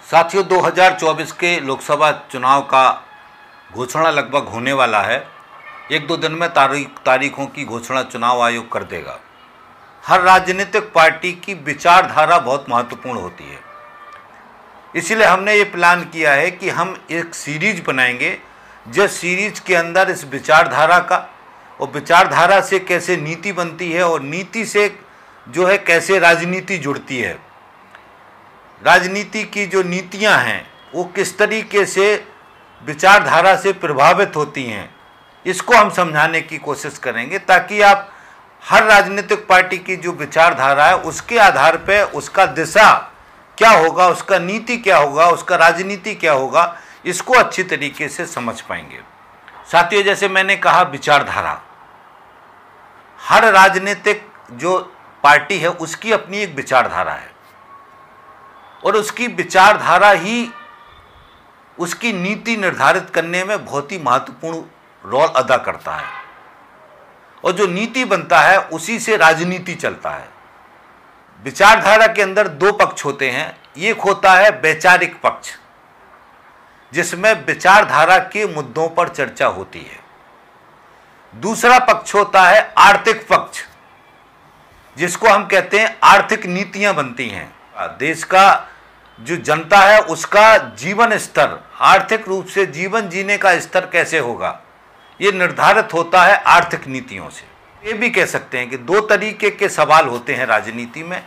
साथियों, 2024 के लोकसभा चुनाव का घोषणा लगभग होने वाला है। एक दो दिन में तारीखों की घोषणा चुनाव आयोग कर देगा। हर राजनीतिक पार्टी की विचारधारा बहुत महत्वपूर्ण होती है, इसीलिए हमने ये प्लान किया है कि हम एक सीरीज बनाएंगे जिस सीरीज के अंदर इस विचारधारा का और विचारधारा से कैसे नीति बनती है और नीति से जो है कैसे राजनीति जुड़ती है, राजनीति की जो नीतियां हैं वो किस तरीके से विचारधारा से प्रभावित होती हैं, इसको हम समझाने की कोशिश करेंगे ताकि आप हर राजनीतिक पार्टी की जो विचारधारा है उसके आधार पर उसका दिशा क्या होगा, उसका नीति क्या होगा, उसका राजनीति क्या होगा, इसको अच्छी तरीके से समझ पाएंगे। साथियों, जैसे मैंने कहा, विचारधारा, हर राजनीतिक जो पार्टी है उसकी अपनी एक विचारधारा है और उसकी विचारधारा ही उसकी नीति निर्धारित करने में बहुत ही महत्वपूर्ण रोल अदा करता है और जो नीति बनता है उसी से राजनीति चलता है। विचारधारा के अंदर दो पक्ष होते हैं। एक होता है वैचारिक पक्ष, जिसमें विचारधारा के मुद्दों पर चर्चा होती है। दूसरा पक्ष होता है आर्थिक पक्ष, जिसको हम कहते हैं आर्थिक नीतियां बनती हैं। देश का जो जनता है उसका जीवन स्तर, आर्थिक रूप से जीवन जीने का स्तर कैसे होगा, ये निर्धारित होता है आर्थिक नीतियों से। ये भी कह सकते हैं कि दो तरीके के सवाल होते हैं राजनीति में,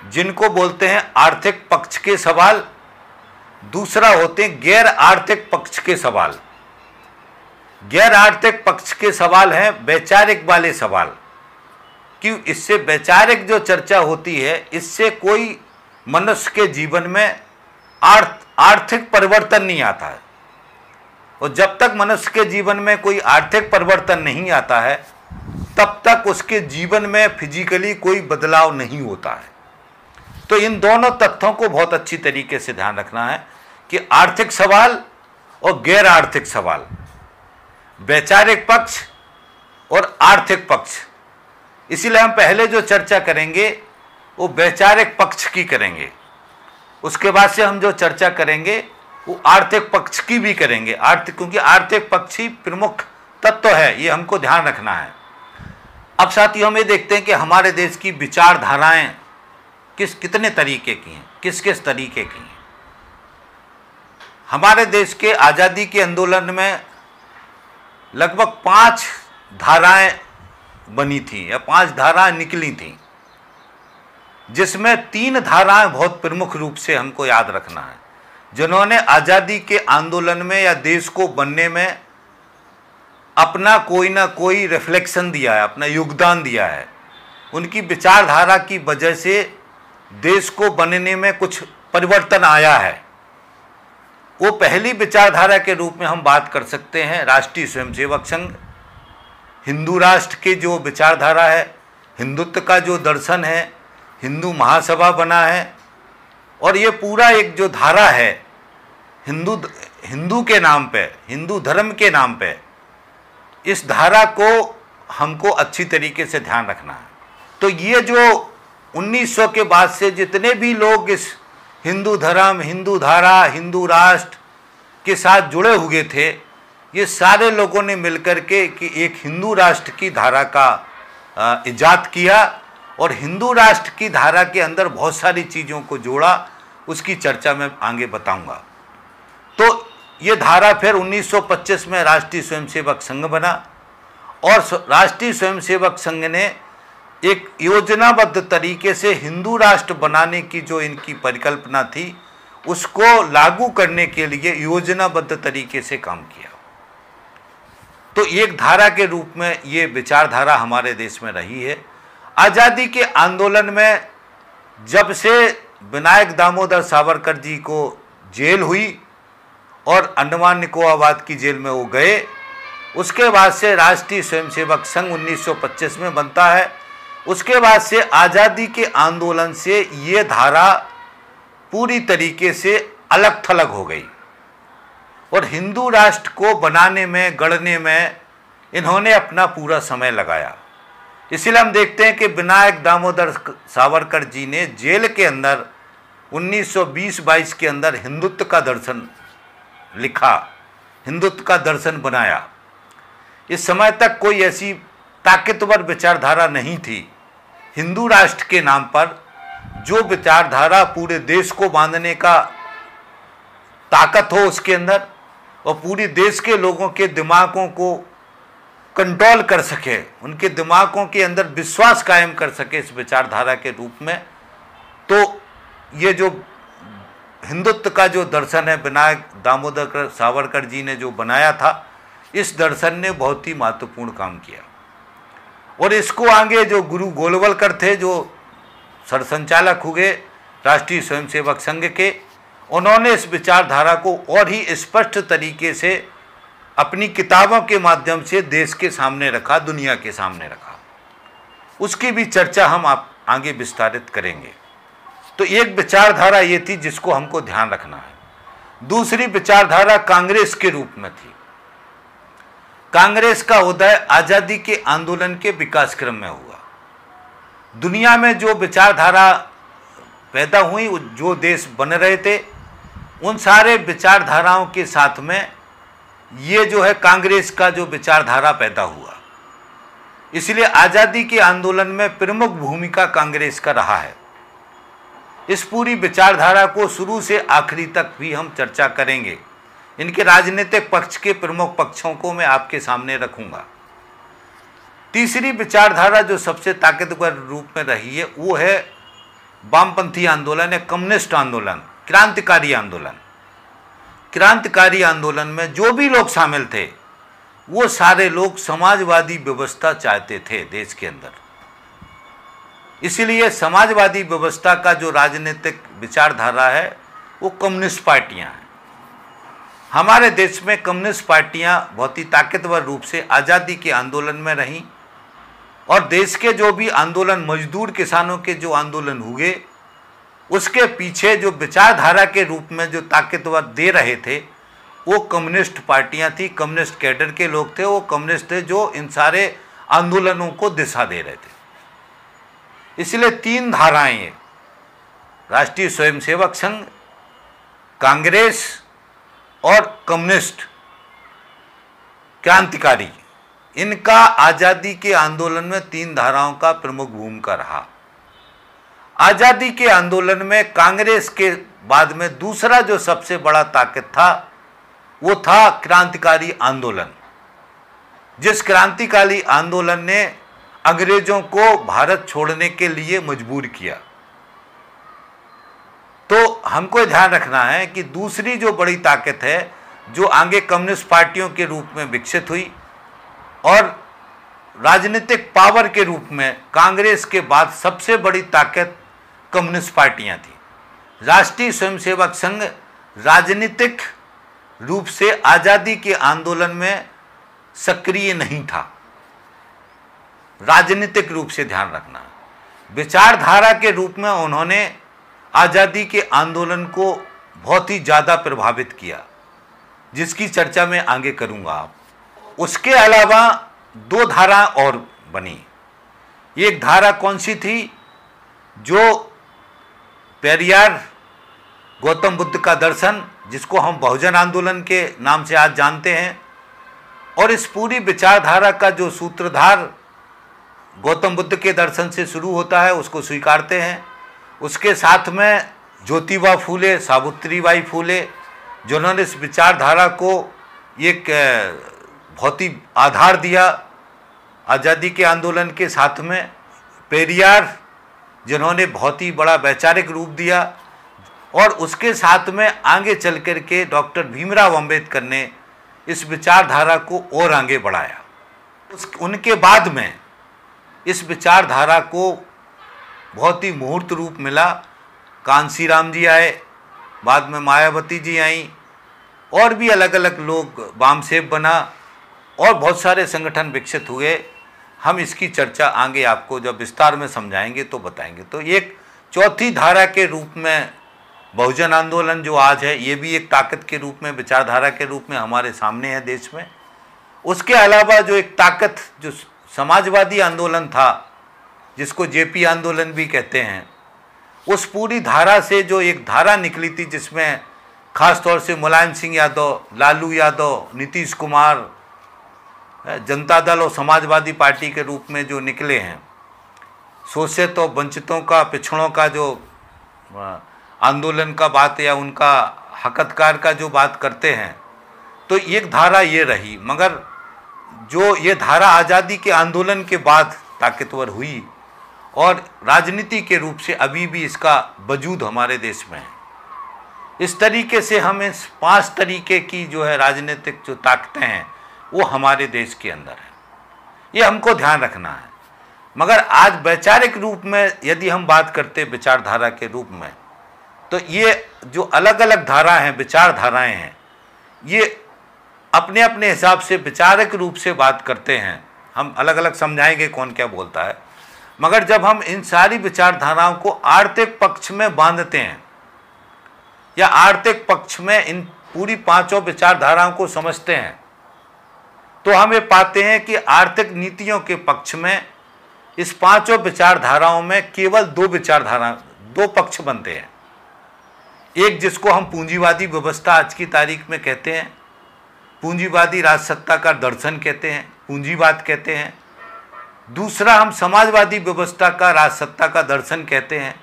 जिनको बोलते हैं आर्थिक पक्ष के सवाल, दूसरा होते हैं गैर आर्थिक पक्ष के सवाल। गैर आर्थिक पक्ष के सवाल हैं वैचारिक वाले सवाल, कि इससे वैचारिक जो चर्चा होती है इससे कोई मनुष्य के जीवन में आर्थिक परिवर्तन नहीं आता है, और जब तक मनुष्य के जीवन में कोई आर्थिक परिवर्तन नहीं आता है तब तक उसके जीवन में फिजिकली कोई बदलाव नहीं होता है। तो इन दोनों तथ्यों को बहुत अच्छी तरीके से ध्यान रखना है कि आर्थिक सवाल और गैर आर्थिक सवाल, वैचारिक पक्ष और आर्थिक पक्ष। इसीलिए हम पहले जो चर्चा करेंगे वो वैचारिक पक्ष की करेंगे, उसके बाद से हम जो चर्चा करेंगे वो आर्थिक पक्ष की भी करेंगे। क्योंकि आर्थिक पक्ष ही प्रमुख तत्व है, ये हमको ध्यान रखना है। अब साथियों, हम ये देखते हैं कि हमारे देश की विचारधाराएं कितने तरीके की हैं, किस किस तरीके की हैं। हमारे देश के आज़ादी के आंदोलन में लगभग 5 धाराएं बनी थी या 5 धाराएं निकली थी, जिसमें 3 धाराएं बहुत प्रमुख रूप से हमको याद रखना है, जिन्होंने आज़ादी के आंदोलन में या देश को बनने में अपना कोई ना कोई रिफ्लेक्शन दिया है, अपना योगदान दिया है। उनकी विचारधारा की वजह से देश को बनने में कुछ परिवर्तन आया है। वो पहली विचारधारा के रूप में हम बात कर सकते हैं राष्ट्रीय स्वयंसेवक संघ, हिंदू राष्ट्र की जो विचारधारा है, हिंदुत्व का जो दर्शन है, हिंदू महासभा बना है, और ये पूरा एक जो धारा है हिंदू के नाम पे, हिंदू धर्म के नाम पे, इस धारा को हमको अच्छी तरीके से ध्यान रखना है। तो ये जो 1900 के बाद से जितने भी लोग इस हिंदू धर्म, हिंदू धारा, हिंदू राष्ट्र के साथ जुड़े हुए थे, ये सारे लोगों ने मिलकर के कि एक हिंदू राष्ट्र की धारा का इजाद किया और हिंदू राष्ट्र की धारा के अंदर बहुत सारी चीज़ों को जोड़ा। उसकी चर्चा मैं आगे बताऊंगा। तो ये धारा फिर 1925 में राष्ट्रीय स्वयंसेवक संघ बना और राष्ट्रीय स्वयंसेवक संघ ने एक योजनाबद्ध तरीके से हिंदू राष्ट्र बनाने की जो इनकी परिकल्पना थी उसको लागू करने के लिए योजनाबद्ध तरीके से काम किया। तो एक धारा के रूप में ये विचारधारा हमारे देश में रही है। आज़ादी के आंदोलन में जब से विनायक दामोदर सावरकर जी को जेल हुई और अंडमान निकोबार की जेल में वो गए, उसके बाद से राष्ट्रीय स्वयंसेवक संघ 1925 में बनता है। उसके बाद से आज़ादी के आंदोलन से ये धारा पूरी तरीके से अलग थलग हो गई और हिंदू राष्ट्र को बनाने में, गढ़ने में इन्होंने अपना पूरा समय लगाया। इसीलिए हम देखते हैं कि विनायक दामोदर सावरकर जी ने जेल के अंदर 1920-22 के अंदर हिंदुत्व का दर्शन लिखा, हिंदुत्व का दर्शन बनाया। इस समय तक कोई ऐसी ताकतवर विचारधारा नहीं थी हिंदू राष्ट्र के नाम पर जो विचारधारा पूरे देश को बांधने का ताकत हो उसके अंदर और पूरे देश के लोगों के दिमागों को कंट्रोल कर सके, उनके दिमागों के अंदर विश्वास कायम कर सके इस विचारधारा के रूप में। तो ये जो हिंदुत्व का जो दर्शन है विनायक दामोदर सावरकर जी ने जो बनाया था, इस दर्शन ने बहुत ही महत्वपूर्ण काम किया। और इसको आगे जो गुरु गोलवलकर थे, जो सरसंचालक हुए राष्ट्रीय स्वयंसेवक संघ के, उन्होंने इस विचारधारा को और ही स्पष्ट तरीके से अपनी किताबों के माध्यम से देश के सामने रखा, दुनिया के सामने रखा। उसकी भी चर्चा हम आप आगे विस्तारित करेंगे। तो एक विचारधारा ये थी जिसको हमको ध्यान रखना है। दूसरी विचारधारा कांग्रेस के रूप में थी। कांग्रेस का उदय आज़ादी के आंदोलन के विकास क्रम में हुआ। दुनिया में जो विचारधारा पैदा हुई, जो देश बन रहे थे, उन सारे विचारधाराओं के साथ में ये जो है कांग्रेस का जो विचारधारा पैदा हुआ। इसलिए आज़ादी के आंदोलन में प्रमुख भूमिका कांग्रेस का रहा है। इस पूरी विचारधारा को शुरू से आखिरी तक भी हम चर्चा करेंगे। इनके राजनीतिक पक्ष के प्रमुख पक्षों को मैं आपके सामने रखूंगा। तीसरी विचारधारा जो सबसे ताकतवर रूप में रही है वो है वामपंथी आंदोलन या कम्युनिस्ट आंदोलन, क्रांतिकारी आंदोलन। क्रांतिकारी आंदोलन में जो भी लोग शामिल थे वो सारे लोग समाजवादी व्यवस्था चाहते थे देश के अंदर। इसलिए समाजवादी व्यवस्था का जो राजनीतिक विचारधारा है वो कम्युनिस्ट पार्टियां हैं। हमारे देश में कम्युनिस्ट पार्टियां बहुत ही ताकतवर रूप से आज़ादी के आंदोलन में रहीं और देश के जो भी आंदोलन, मजदूर किसानों के जो आंदोलन हुए, उसके पीछे जो विचारधारा के रूप में जो ताकतवर दे रहे थे वो कम्युनिस्ट पार्टियां थी, कम्युनिस्ट कैडर के लोग थे, वो कम्युनिस्ट थे जो इन सारे आंदोलनों को दिशा दे रहे थे। इसलिए तीन धाराएं हैं, राष्ट्रीय स्वयंसेवक संघ, कांग्रेस और कम्युनिस्ट क्रांतिकारी, इनका आज़ादी के आंदोलन में तीन धाराओं का प्रमुख भूमिका रहा। आज़ादी के आंदोलन में कांग्रेस के बाद में दूसरा जो सबसे बड़ा ताकत था वो था क्रांतिकारी आंदोलन, जिस क्रांतिकारी आंदोलन ने अंग्रेजों को भारत छोड़ने के लिए मजबूर किया। तो हमको ध्यान रखना है कि दूसरी जो बड़ी ताकत है जो आगे कम्युनिस्ट पार्टियों के रूप में विकसित हुई और राजनीतिक पावर के रूप में कांग्रेस के बाद सबसे बड़ी ताकत कम्युनिस्ट पार्टियां थी। राष्ट्रीय स्वयंसेवक संघ राजनीतिक रूप से आज़ादी के आंदोलन में सक्रिय नहीं था। राजनीतिक रूप से ध्यान रखना, विचारधारा के रूप में उन्होंने आज़ादी के आंदोलन को बहुत ही ज़्यादा प्रभावित किया, जिसकी चर्चा मैं आगे करूँगा। उसके अलावा दो धारा और बनी। एक धारा कौन सी थी? जो पेरियार गौतम बुद्ध का दर्शन, जिसको हम बहुजन आंदोलन के नाम से आज जानते हैं, और इस पूरी विचारधारा का जो सूत्रधार गौतम बुद्ध के दर्शन से शुरू होता है उसको स्वीकारते हैं। उसके साथ में ज्योतिबा फूले, सावित्रीबाई फूले, जिन्होंने इस विचारधारा को एक बहुत ही आधार दिया आज़ादी के आंदोलन के साथ में। पेरियार, जिन्होंने बहुत ही बड़ा वैचारिक रूप दिया, और उसके साथ में आगे चल कर के डॉक्टर भीमराव अंबेडकर ने इस विचारधारा को और आगे बढ़ाया। उनके बाद में इस विचारधारा को बहुत ही मुहूर्त रूप मिला। कांशीराम जी आए, बाद में मायावती जी आई, और भी अलग अलग लोग, वामसेव बना, और बहुत सारे संगठन विकसित हुए। हम इसकी चर्चा आगे आपको जब विस्तार में समझाएंगे तो बताएंगे। तो एक चौथी धारा के रूप में बहुजन आंदोलन जो आज है, ये भी एक ताकत के रूप में, विचारधारा के रूप में हमारे सामने है देश में। उसके अलावा जो एक ताकत जो समाजवादी आंदोलन था, जिसको जेपी आंदोलन भी कहते हैं, उस पूरी धारा से जो एक धारा निकली थी जिसमें खास तौर से मुलायम सिंह यादव, लालू यादव, नीतीश कुमार, जनता दल और समाजवादी पार्टी के रूप में जो निकले हैं, शोषित और वंचितों का, पिछड़ों का जो आंदोलन का बात या उनका हक अधिकार का जो बात करते हैं, तो एक धारा ये रही। मगर जो ये धारा आज़ादी के आंदोलन के बाद ताकतवर हुई और राजनीति के रूप से अभी भी इसका वजूद हमारे देश में है। इस तरीके से हम इस 5 तरीके की जो है राजनीतिक जो ताकतें हैं वो हमारे देश के अंदर है, ये हमको ध्यान रखना है। मगर आज वैचारिक रूप में यदि हम बात करते विचारधारा के रूप में, तो ये जो अलग अलग धारा हैं, विचारधाराएं हैं, ये अपने अपने हिसाब से विचारक रूप से बात करते हैं। हम अलग अलग समझाएंगे कौन क्या बोलता है। मगर जब हम इन सारी विचारधाराओं को आर्थिक पक्ष में बांधते हैं या आर्थिक पक्ष में इन पूरी 5 विचारधाराओं को समझते हैं, तो हम ये पाते हैं कि आर्थिक नीतियों के पक्ष में इस 5 विचारधाराओं में केवल 2 पक्ष बनते हैं। एक जिसको हम पूंजीवादी व्यवस्था आज की तारीख में कहते हैं, पूंजीवादी राजसत्ता का दर्शन कहते हैं, पूंजीवाद कहते हैं। दूसरा हम समाजवादी व्यवस्था का राजसत्ता का दर्शन कहते हैं।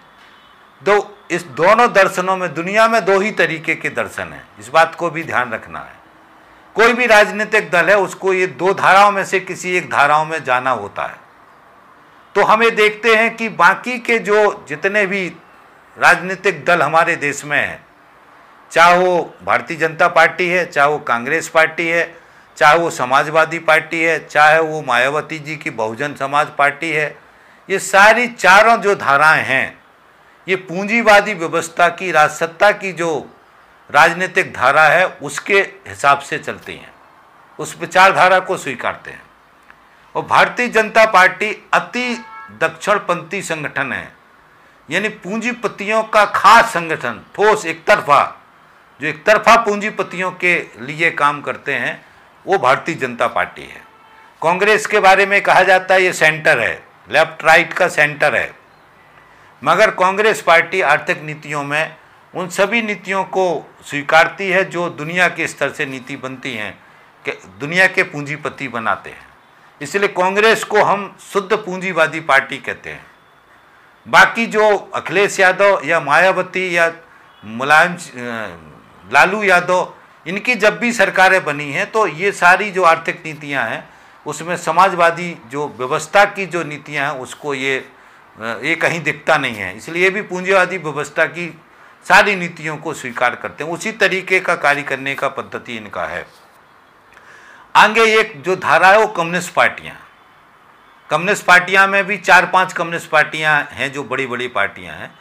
इस दोनों दर्शनों में दुनिया में 2 ही तरीके के दर्शन हैं, इस बात को भी ध्यान रखना है। कोई भी राजनीतिक दल है उसको ये 2 धाराओं में से किसी एक धाराओं में जाना होता है। तो हमें देखते हैं कि बाकी के जो जितने भी राजनीतिक दल हमारे देश में हैं, चाहे वो भारतीय जनता पार्टी है, चाहे वो कांग्रेस पार्टी है, चाहे वो समाजवादी पार्टी है, चाहे वो मायावती जी की बहुजन समाज पार्टी है, ये सारी चारों जो धाराएं हैं ये पूंजीवादी व्यवस्था की, राजसत्ता की जो राजनीतिक धारा है उसके हिसाब से चलती हैं, उस विचारधारा को स्वीकारते हैं। और भारतीय जनता पार्टी अति दक्षिणपंथी संगठन है, यानी पूंजीपतियों का खास संगठन, ठोस जो एक तरफा पूंजीपतियों के लिए काम करते हैं, वो भारतीय जनता पार्टी है। कांग्रेस के बारे में कहा जाता है ये सेंटर है, लेफ्ट राइट का सेंटर है। मगर कांग्रेस पार्टी आर्थिक नीतियों में उन सभी नीतियों को स्वीकारती है जो दुनिया के स्तर से नीति बनती हैं, कि दुनिया के पूंजीपति बनाते हैं। इसलिए कांग्रेस को हम शुद्ध पूंजीवादी पार्टी कहते हैं। बाकी जो अखिलेश यादव या मायावती या मुलायम लालू यादव, इनकी जब भी सरकारें बनी हैं तो ये सारी जो आर्थिक नीतियां हैं उसमें समाजवादी जो व्यवस्था की जो नीतियां हैं उसको ये कहीं दिखता नहीं है। इसलिए ये भी पूंजीवादी व्यवस्था की सारी नीतियों को स्वीकार करते हैं, उसी तरीके का कार्य करने का पद्धति इनका है। आगे एक जो धारा है वो कम्युनिस्ट पार्टियां में भी 4-5 कम्युनिस्ट पार्टियां हैं जो बड़ी बड़ी पार्टियां हैं।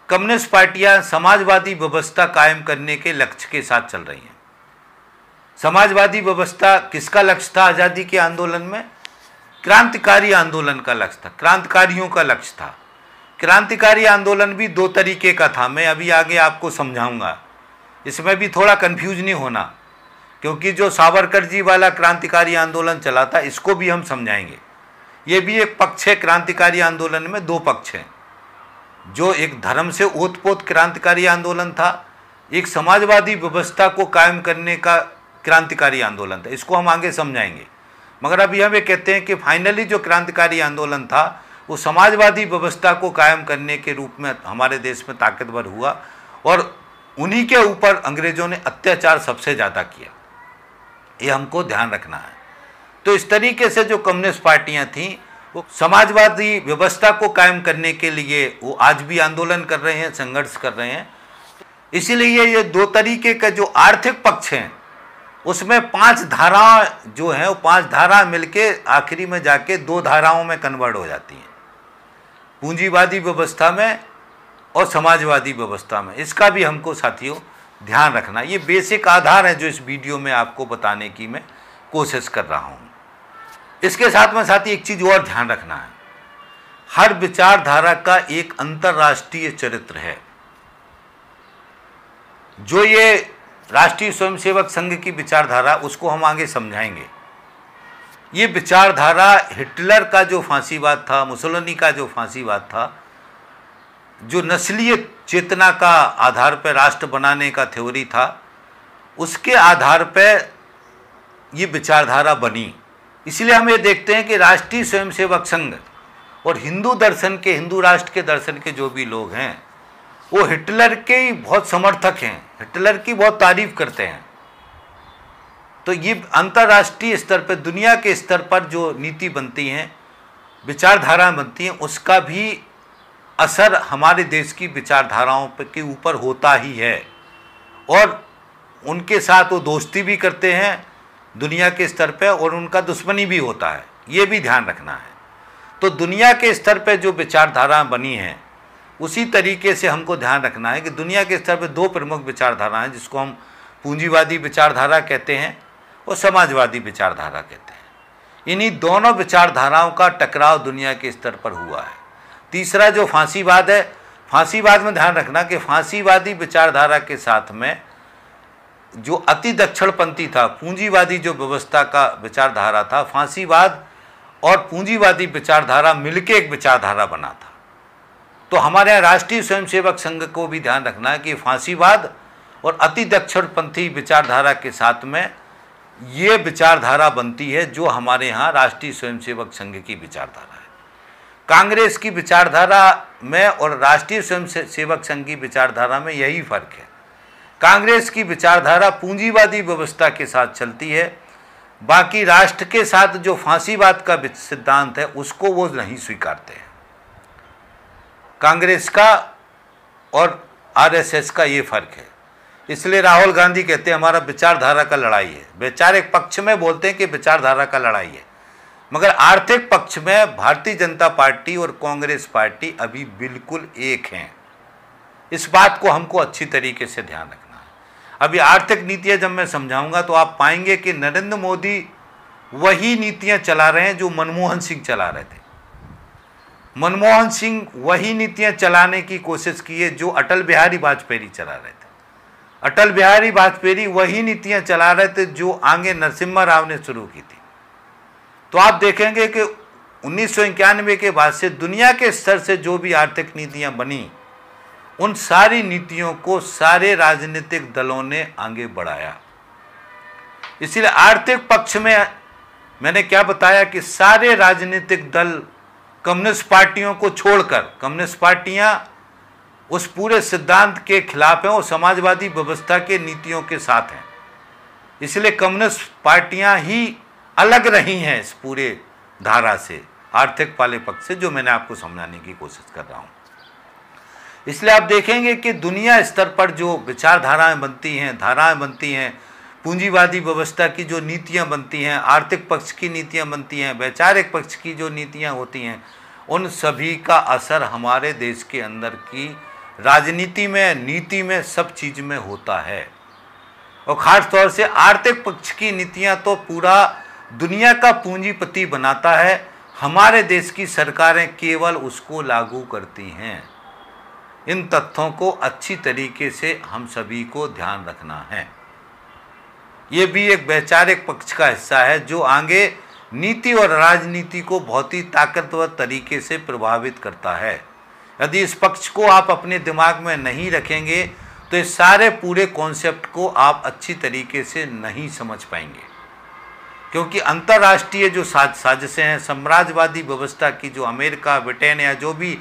कम्युनिस्ट पार्टियां समाजवादी व्यवस्था कायम करने के लक्ष्य के साथ चल रही हैं। समाजवादी व्यवस्था किसका लक्ष्य था आज़ादी के आंदोलन में? क्रांतिकारी आंदोलन का लक्ष्य था, क्रांतिकारियों का लक्ष्य था। क्रांतिकारी आंदोलन भी 2 तरीके का था, मैं अभी आगे आपको समझाऊंगा। इसमें भी थोड़ा कन्फ्यूज नहीं होना, क्योंकि जो सावरकर जी वाला क्रांतिकारी आंदोलन चला था इसको भी हम समझाएंगे। ये भी एक पक्ष है, क्रांतिकारी आंदोलन में 2 पक्ष हैं। जो एक धर्म से ओतप्रोत क्रांतिकारी आंदोलन था, एक समाजवादी व्यवस्था को कायम करने का क्रांतिकारी आंदोलन था, इसको हम आगे समझाएंगे। मगर अभी हम ये कहते हैं कि फाइनली जो क्रांतिकारी आंदोलन था वो समाजवादी व्यवस्था को कायम करने के रूप में हमारे देश में ताकतवर हुआ और उन्हीं के ऊपर अंग्रेज़ों ने अत्याचार सबसे ज़्यादा किया, ये हमको ध्यान रखना है। तो इस तरीके से जो कम्युनिस्ट पार्टियां थीं वो समाजवादी व्यवस्था को कायम करने के लिए वो आज भी आंदोलन कर रहे हैं, संघर्ष कर रहे हैं। इसीलिए ये 2 तरीके का जो आर्थिक पक्ष हैं उसमें 5 धाराएं जो हैं वो 5 धारा मिलके आखिरी में जाके 2 धाराओं में कन्वर्ट हो जाती हैं, पूंजीवादी व्यवस्था में और समाजवादी व्यवस्था में। इसका भी हमको साथियों ध्यान रखना। ये बेसिक आधार है जो इस वीडियो में आपको बताने की मैं कोशिश कर रहा हूँ। इसके साथ में साथी एक चीज़ और ध्यान रखना है, हर विचारधारा का एक अंतर्राष्ट्रीय चरित्र है। जो ये राष्ट्रीय स्वयंसेवक संघ की विचारधारा उसको हम आगे समझाएंगे। ये विचारधारा हिटलर का जो फांसीवाद था, मुसोलिनी का जो फांसीवाद था, जो नस्लीय चेतना का आधार पर राष्ट्र बनाने का थ्योरी था, उसके आधार पर ये विचारधारा बनी। इसलिए हम ये देखते हैं कि राष्ट्रीय स्वयंसेवक संघ और हिंदू दर्शन के, हिंदू राष्ट्र के दर्शन के जो भी लोग हैं, वो हिटलर के ही बहुत समर्थक हैं, हिटलर की बहुत तारीफ करते हैं। तो ये अंतर्राष्ट्रीय स्तर पर, दुनिया के स्तर पर जो नीति बनती हैं, विचारधारा बनती हैं, उसका भी असर हमारे देश की विचारधाराओं के ऊपर होता ही है। और उनके साथ वो दोस्ती भी करते हैं दुनिया के स्तर पर, और उनका दुश्मनी भी होता है, ये भी ध्यान रखना है। तो दुनिया के स्तर पर जो विचारधारा बनी है, उसी तरीके से हमको ध्यान रखना है कि दुनिया के स्तर पर दो प्रमुख विचारधारा हैं, जिसको हम पूंजीवादी विचारधारा कहते हैं और समाजवादी विचारधारा कहते हैं। इन्हीं दोनों विचारधाराओं का टकराव दुनिया के स्तर पर हुआ है। तीसरा जो फांसीवाद है, फांसीवाद में ध्यान रखना कि फांसीवादी विचारधारा के साथ में जो अति दक्षिणपंथी था, पूंजीवादी जो व्यवस्था का विचारधारा था, फांसीवाद और पूंजीवादी विचारधारा मिलके एक विचारधारा बना था। तो हमारे यहाँ राष्ट्रीय स्वयंसेवक संघ को भी ध्यान रखना है कि फांसीवाद और अति दक्षिणपंथी विचारधारा के साथ में ये विचारधारा बनती है जो हमारे यहाँ राष्ट्रीय स्वयंसेवक संघ की विचारधारा है। कांग्रेस की विचारधारा में और राष्ट्रीय स्वयंसेवक संघ की विचारधारा में यही फर्क है। कांग्रेस की विचारधारा पूंजीवादी व्यवस्था के साथ चलती है, बाकी राष्ट्र के साथ जो फांसीवाद का सिद्धांत है उसको वो नहीं स्वीकारते हैं। कांग्रेस का और आरएसएस का ये फर्क है। इसलिए राहुल गांधी कहते हैं हमारा विचारधारा का लड़ाई है। वैचारिक पक्ष में बोलते हैं कि विचारधारा का लड़ाई है, मगर आर्थिक पक्ष में भारतीय जनता पार्टी और कांग्रेस पार्टी अभी बिल्कुल एक हैं। इस बात को हमको अच्छी तरीके से ध्यान रखना है। अभी आर्थिक नीतियां जब मैं समझाऊंगा तो आप पाएंगे कि नरेंद्र मोदी वही नीतियां चला रहे हैं जो मनमोहन सिंह चला रहे थे। मनमोहन सिंह वही नीतियां चलाने की कोशिश की है जो अटल बिहारी वाजपेयी चला रहे थे। अटल बिहारी वाजपेयी वही नीतियां चला रहे थे जो आगे नरसिम्हा राव ने शुरू की थी। तो आप देखेंगे कि 1991 के बाद से दुनिया के स्तर से जो भी आर्थिक नीतियां बनी, उन सारी नीतियों को सारे राजनीतिक दलों ने आगे बढ़ाया। इसलिए आर्थिक पक्ष में मैंने क्या बताया कि सारे राजनीतिक दल कम्युनिस्ट पार्टियों को छोड़कर, कम्युनिस्ट पार्टियां उस पूरे सिद्धांत के खिलाफ हैं और समाजवादी व्यवस्था के नीतियों के साथ हैं। इसलिए कम्युनिस्ट पार्टियां ही अलग रही हैं इस पूरे धारा से, आर्थिक वाले पक्ष से, जो मैंने आपको समझाने की कोशिश कर रहा हूं। इसलिए आप देखेंगे कि दुनिया स्तर पर जो विचारधाराएं बनती हैं, धाराएं बनती हैं, पूंजीवादी व्यवस्था की जो नीतियां बनती हैं, आर्थिक पक्ष की नीतियां बनती हैं, वैचारिक पक्ष की जो नीतियां होती हैं, उन सभी का असर हमारे देश के अंदर की राजनीति में, नीति में, सब चीज़ में होता है। और ख़ास तौर से आर्थिक पक्ष की नीतियां तो पूरा दुनिया का पूंजीपति बनाता है, हमारे देश की सरकारें केवल उसको लागू करती हैं। इन तथ्यों को अच्छी तरीके से हम सभी को ध्यान रखना है। ये भी एक वैचारिक पक्ष का हिस्सा है जो आगे नीति और राजनीति को बहुत ही ताकतवर तरीके से प्रभावित करता है। यदि इस पक्ष को आप अपने दिमाग में नहीं रखेंगे तो इस सारे पूरे कॉन्सेप्ट को आप अच्छी तरीके से नहीं समझ पाएंगे, क्योंकि अंतर्राष्ट्रीय जो साजिशें हैं, साम्राज्यवादी व्यवस्था की, जो अमेरिका, ब्रिटेन या जो भी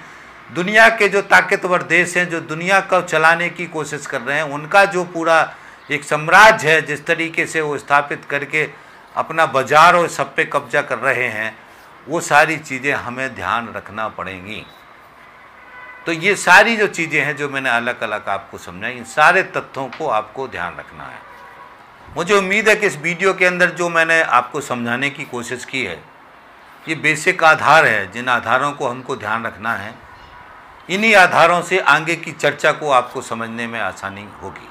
दुनिया के जो ताकतवर देश हैं जो दुनिया को चलाने की कोशिश कर रहे हैं, उनका जो पूरा एक साम्राज्य है, जिस तरीके से वो स्थापित करके अपना बाजार और सब पे कब्जा कर रहे हैं, वो सारी चीज़ें हमें ध्यान रखना पड़ेंगी। तो ये सारी जो चीज़ें हैं जो मैंने अलग अलग आपको समझाई, इन सारे तथ्यों को आपको ध्यान रखना है। मुझे उम्मीद है कि इस वीडियो के अंदर जो मैंने आपको समझाने की कोशिश की है, ये बेसिक आधार है जिन आधारों को हमको ध्यान रखना है। इन्हीं आधारों से आगे की चर्चा को आपको समझने में आसानी होगी।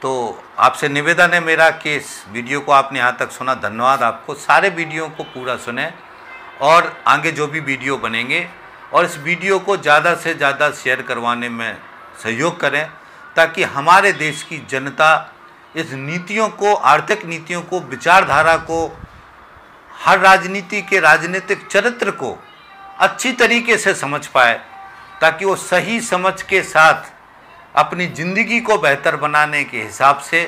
तो आपसे निवेदन है मेरा कि इस वीडियो को आपने यहाँ तक सुना, धन्यवाद आपको। सारे वीडियो को पूरा सुने और आगे जो भी वीडियो बनेंगे, और इस वीडियो को ज़्यादा से ज़्यादा शेयर करवाने में सहयोग करें, ताकि हमारे देश की जनता इस नीतियों को, आर्थिक नीतियों को, विचारधारा को, हर राजनीति के राजनीतिक चरित्र को अच्छी तरीके से समझ पाए, ताकि वो सही समझ के साथ अपनी ज़िंदगी को बेहतर बनाने के हिसाब से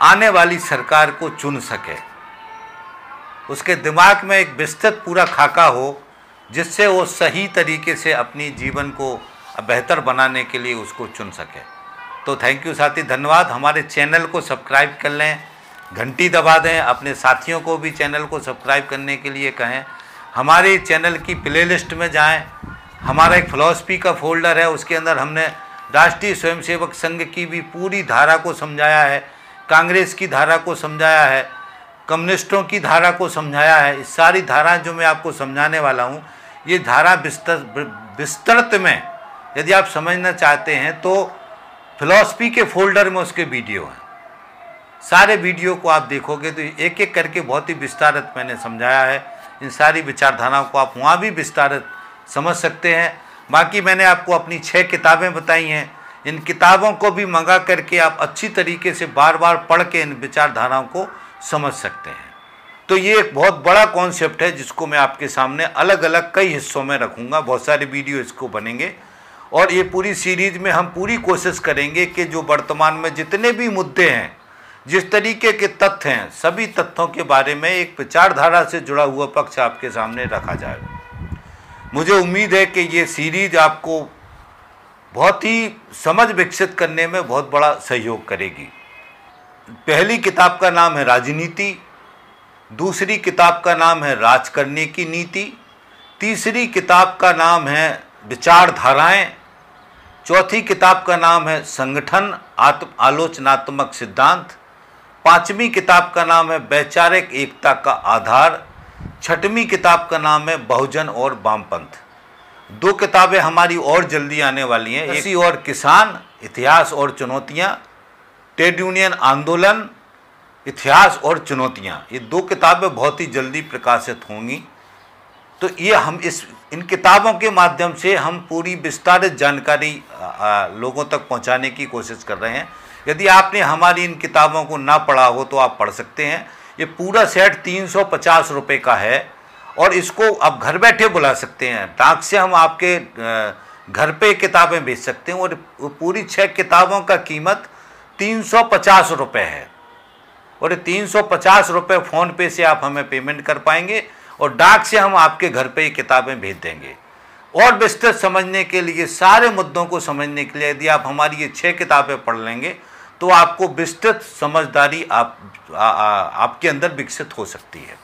आने वाली सरकार को चुन सके। उसके दिमाग में एक विस्तृत पूरा खाका हो जिससे वो सही तरीके से अपनी जीवन को बेहतर बनाने के लिए उसको चुन सके। तो थैंक यू साथी, धन्यवाद। हमारे चैनल को सब्सक्राइब कर लें, घंटी दबा दें, अपने साथियों को भी चैनल को सब्सक्राइब करने के लिए कहें। हमारे चैनल की प्लेलिस्ट में जाएं, हमारा एक फिलॉसफी का फोल्डर है, उसके अंदर हमने राष्ट्रीय स्वयंसेवक संघ की भी पूरी धारा को समझाया है, कांग्रेस की धारा को समझाया है, कम्युनिस्टों की धारा को समझाया है। इस सारी धाराएं जो मैं आपको समझाने वाला हूँ, ये धारा विस्तृत में यदि आप समझना चाहते हैं तो फिलॉसफी के फोल्डर में उसके वीडियो हैं। सारे वीडियो को आप देखोगे तो एक एक करके बहुत ही विस्तारित मैंने समझाया है। इन सारी विचारधाराओं को आप वहाँ भी विस्तारित समझ सकते हैं। बाकी मैंने आपको अपनी 6 किताबें बताई हैं, इन किताबों को भी मंगा करके आप अच्छी तरीके से बार बार पढ़ के इन विचारधाराओं को समझ सकते हैं। तो ये एक बहुत बड़ा कॉन्सेप्ट है जिसको मैं आपके सामने अलग अलग कई हिस्सों में रखूँगा। बहुत सारे वीडियो इसको बनेंगे और ये पूरी सीरीज में हम पूरी कोशिश करेंगे कि जो वर्तमान में जितने भी मुद्दे हैं, जिस तरीके के तथ्य हैं, सभी तथ्यों के बारे में एक विचारधारा से जुड़ा हुआ पक्ष आपके सामने रखा जाए। मुझे उम्मीद है कि ये सीरीज आपको बहुत ही समझ विकसित करने में बहुत बड़ा सहयोग करेगी। पहली किताब का नाम है राजनीति, दूसरी किताब का नाम है राज करने की नीति, तीसरी किताब का नाम है विचारधाराएं, चौथी किताब का नाम है संगठन आलोचनात्मक सिद्धांत, पांचवी किताब का नाम है वैचारिक एकता का आधार, छठवीं किताब का नाम है बहुजन और वामपंथ। 2 किताबें हमारी और जल्दी आने वाली हैं, कृषि और किसान, इतिहास और चुनौतियां, ट्रेड यूनियन आंदोलन, इतिहास और चुनौतियां। ये 2 किताबें बहुत ही जल्दी प्रकाशित होंगी। तो ये हम इन किताबों के माध्यम से हम पूरी विस्तारित जानकारी लोगों तक पहुंचाने की कोशिश कर रहे हैं। यदि आपने हमारी इन किताबों को ना पढ़ा हो तो आप पढ़ सकते हैं। ये पूरा सेट 350 रुपये का है और इसको आप घर बैठे बुला सकते हैं। डाक से हम आपके घर पे किताबें भेज सकते हैं और पूरी 6 किताबों का कीमत 350 रुपये है और 350 रुपये फ़ोन पे से आप हमें पेमेंट कर पाएंगे और डाक से हम आपके घर पे ये किताबें भेज देंगे। और विस्तृत समझने के लिए, सारे मुद्दों को समझने के लिए यदि आप हमारी ये 6 किताबें पढ़ लेंगे तो आपको विस्तृत समझदारी आपके अंदर विकसित हो सकती है।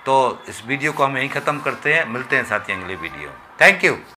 तो इस वीडियो को हम यहीं ख़त्म करते हैं। मिलते हैं साथी अगले वीडियो। Thank you.